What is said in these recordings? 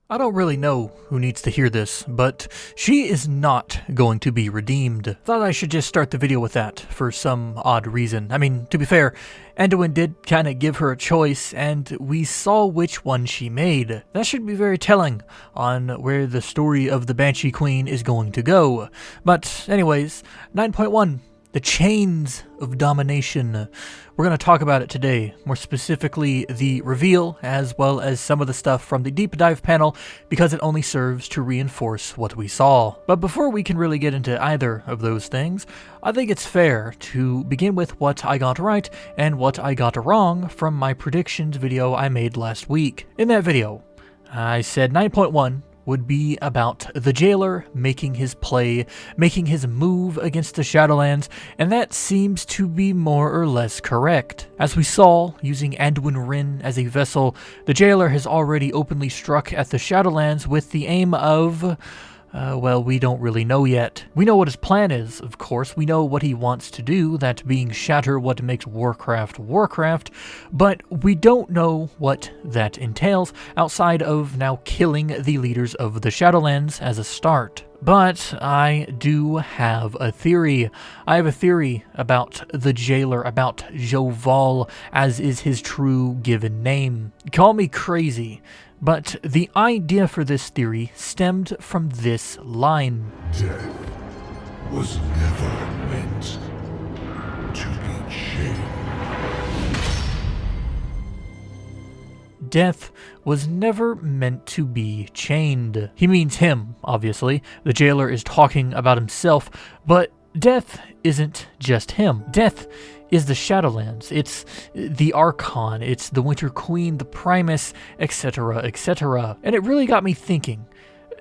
I don't really know who needs to hear this, but she is not going to be redeemed. Thought I should just start the video with that, for some odd reason. I mean, to be fair, Anduin did kinda give her a choice, and we saw which one she made. That should be very telling on where the story of the Banshee Queen is going to go. But anyways, 9.1. The Chains of Domination. We're going to talk about it today, more specifically the reveal, as well as some of the stuff from the deep dive panel, because it only serves to reinforce what we saw. But before we can really get into either of those things, I think it's fair to begin with what I got right and what I got wrong from my predictions video I made last week. In that video, I said 9.1 would be about the jailer making his play, making his move against the Shadowlands, and that seems to be more or less correct. As we saw, using Anduin Wrynn as a vessel, the jailer has already openly struck at the Shadowlands with the aim of... well, we don't really know yet. We know what his plan is, of course. We know what he wants to do, that being shatter what makes Warcraft Warcraft, but we don't know what that entails outside of now killing the leaders of the Shadowlands as a start. But I do have a theory. I have a theory about the jailer, about Joval, as is his true given name. Call me crazy, but the idea for this theory stemmed from this line. Death was never meant to be chained. Death was never meant to be chained. He means him, obviously. The jailer is talking about himself, but Death isn't just him. Death is the Shadowlands, it's the Archon, it's the Winter Queen, the Primus, etc., etc. And it really got me thinking.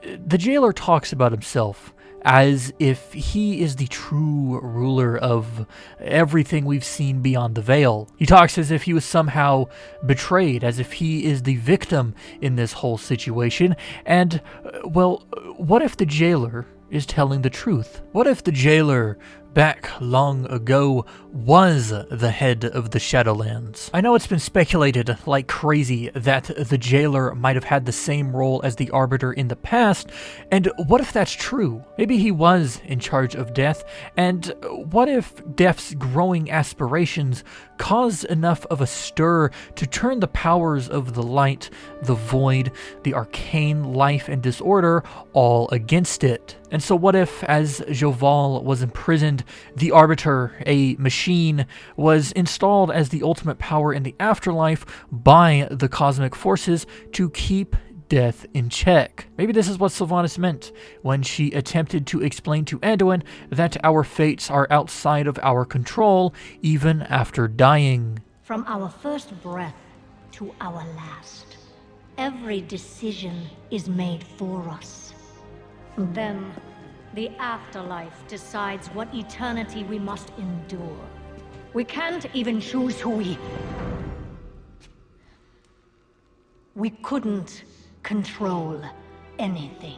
The jailer talks about himself as if he is the true ruler of everything we've seen beyond the veil. He talks as if he was somehow betrayed, as if he is the victim in this whole situation. And, well, what if the jailer is telling the truth? What if the jailer back long ago was the head of the Shadowlands? I know it's been speculated like crazy that the jailer might have had the same role as the Arbiter in the past, and what if that's true? Maybe he was in charge of Death, and what if Death's growing aspirations caused enough of a stir to turn the powers of the light, the void, the arcane life and disorder all against it? And so what if, as Joval was imprisoned, the Arbiter, a machine, was installed as the ultimate power in the afterlife by the cosmic forces to keep Death in check? Maybe this is what Sylvanas meant when she attempted to explain to Anduin that our fates are outside of our control even after dying. From our first breath to our last, every decision is made for us. Then, the afterlife decides what eternity we must endure. We can't even choose who we couldn't control anything.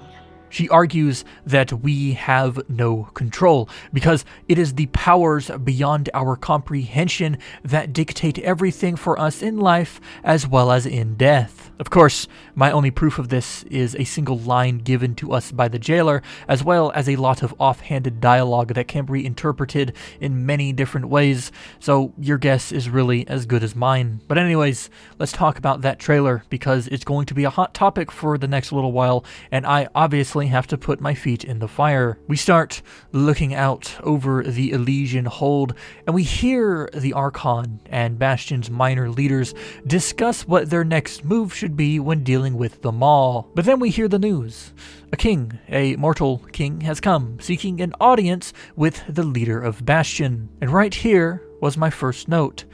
She argues that we have no control, because it is the powers beyond our comprehension that dictate everything for us in life as well as in death. Of course, my only proof of this is a single line given to us by the jailer, as well as a lot of offhanded dialogue that can be interpreted in many different ways, so your guess is really as good as mine. But anyways, let's talk about that trailer, because it's going to be a hot topic for the next little while, and I obviously have to put my feet in the fire. We start looking out over the Elysian hold, and we hear the Archon and Bastion's minor leaders discuss what their next move should be when dealing with the Maw. But then we hear the news. A king, a mortal king, has come, seeking an audience with the leader of Bastion. And right here was my first note.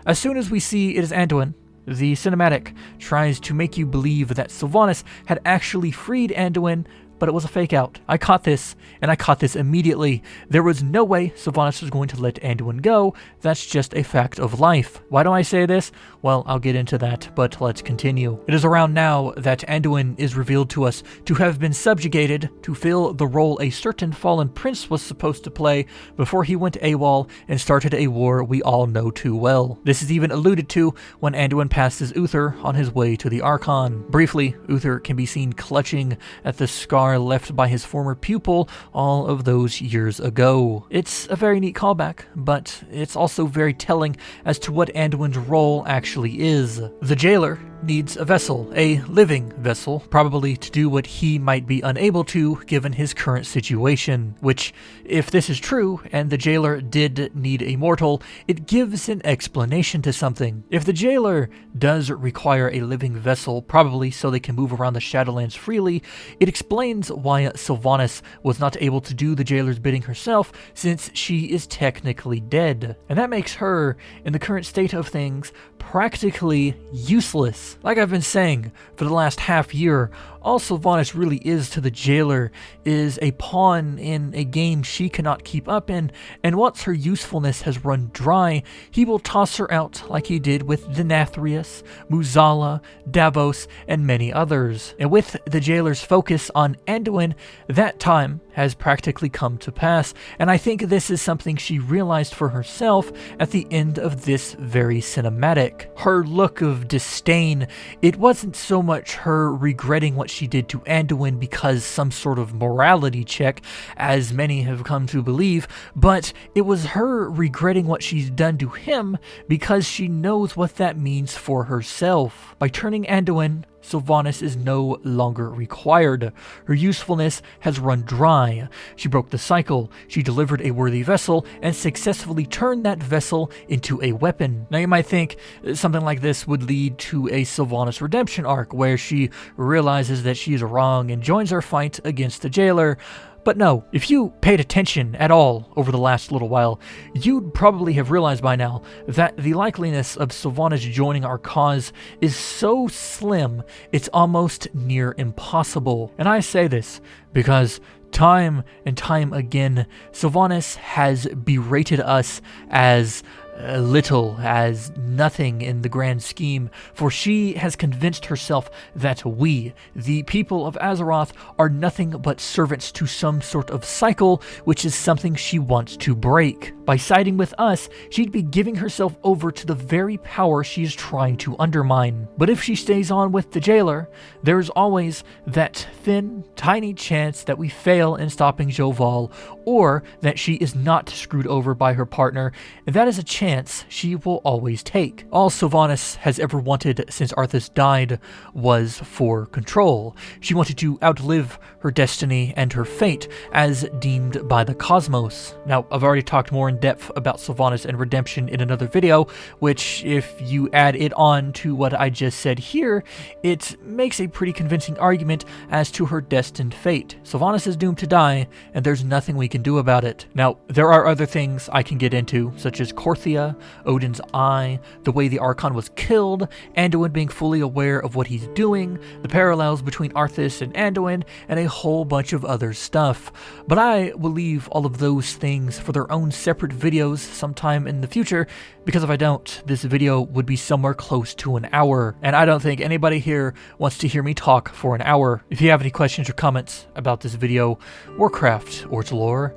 As soon as we see it is Anduin, the cinematic tries to make you believe that Sylvanas had actually freed Anduin, but it was a fake out. I caught this, and I caught this immediately. There was no way Sylvanas was going to let Anduin go. That's just a fact of life. Why do I say this? Well, I'll get into that, but let's continue. It is around now that Anduin is revealed to us to have been subjugated to fill the role a certain fallen prince was supposed to play before he went AWOL and started a war we all know too well. This is even alluded to when Anduin passes Uther on his way to the Archon. Briefly, Uther can be seen clutching at the scar left by his former pupil all of those years ago. It's a very neat callback, but it's also very telling as to what Anduin's role actually is. The jailer needs a vessel, a living vessel, probably to do what he might be unable to given his current situation, which, if this is true, and the jailer did need a mortal, it gives an explanation to something. If the jailer does require a living vessel, probably so they can move around the Shadowlands freely, it explains why Sylvanas was not able to do the jailer's bidding herself, since she is technically dead. And that makes her, in the current state of things, practically useless. Like I've been saying for the last half year, all Sylvanas really is to the jailer is a pawn in a game she cannot keep up in, and once her usefulness has run dry, he will toss her out like he did with Denathrius, Muzala, Davos, and many others. And with the jailer's focus on Anduin, that time has practically come to pass, and I think this is something she realized for herself at the end of this very cinematic. Her look of disdain, it wasn't so much her regretting what she did to Anduin because some sort of morality check, as many have come to believe, but it was her regretting what she's done to him because she knows what that means for herself. By turning Anduin, Sylvanas is no longer required. Her usefulness has run dry. She broke the cycle, she delivered a worthy vessel, and successfully turned that vessel into a weapon. Now you might think something like this would lead to a Sylvanas redemption arc, where she realizes that she is wrong and joins her fight against the jailer. But no, if you paid attention at all over the last little while, you'd probably have realized by now that the likeliness of Sylvanas joining our cause is so slim, it's almost near impossible. And I say this because time and time again, Sylvanas has berated us as little, as nothing in the grand scheme, for she has convinced herself that we, the people of Azeroth, are nothing but servants to some sort of cycle, which is something she wants to break. By siding with us, she'd be giving herself over to the very power she is trying to undermine. But if she stays on with the jailer, there's always that thin, tiny chance that we fail in stopping Joval, or that she is not screwed over by her partner, and that is a chance she will always take. All Sylvanas has ever wanted since Arthas died was for control. She wanted to outlive her destiny and her fate as deemed by the cosmos. Now, I've already talked more in depth about Sylvanas and redemption in another video, which, if you add it on to what I just said here, it makes a pretty convincing argument as to her destined fate. Sylvanas is doomed to die, and there's nothing we can do about it. Now, there are other things I can get into, such as Korthia, Odin's Eye, the way the Archon was killed, Anduin being fully aware of what he's doing, the parallels between Arthas and Anduin, and a whole bunch of other stuff. But I will leave all of those things for their own separate videos sometime in the future, because if I don't, this video would be somewhere close to an hour, and I don't think anybody here wants to hear me talk for an hour. If you have any questions or comments about this video, Warcraft, or its lore,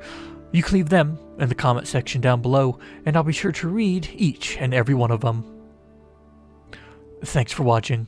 you can leave them in the comment section down below, and I'll be sure to read each and every one of them. Thanks for watching.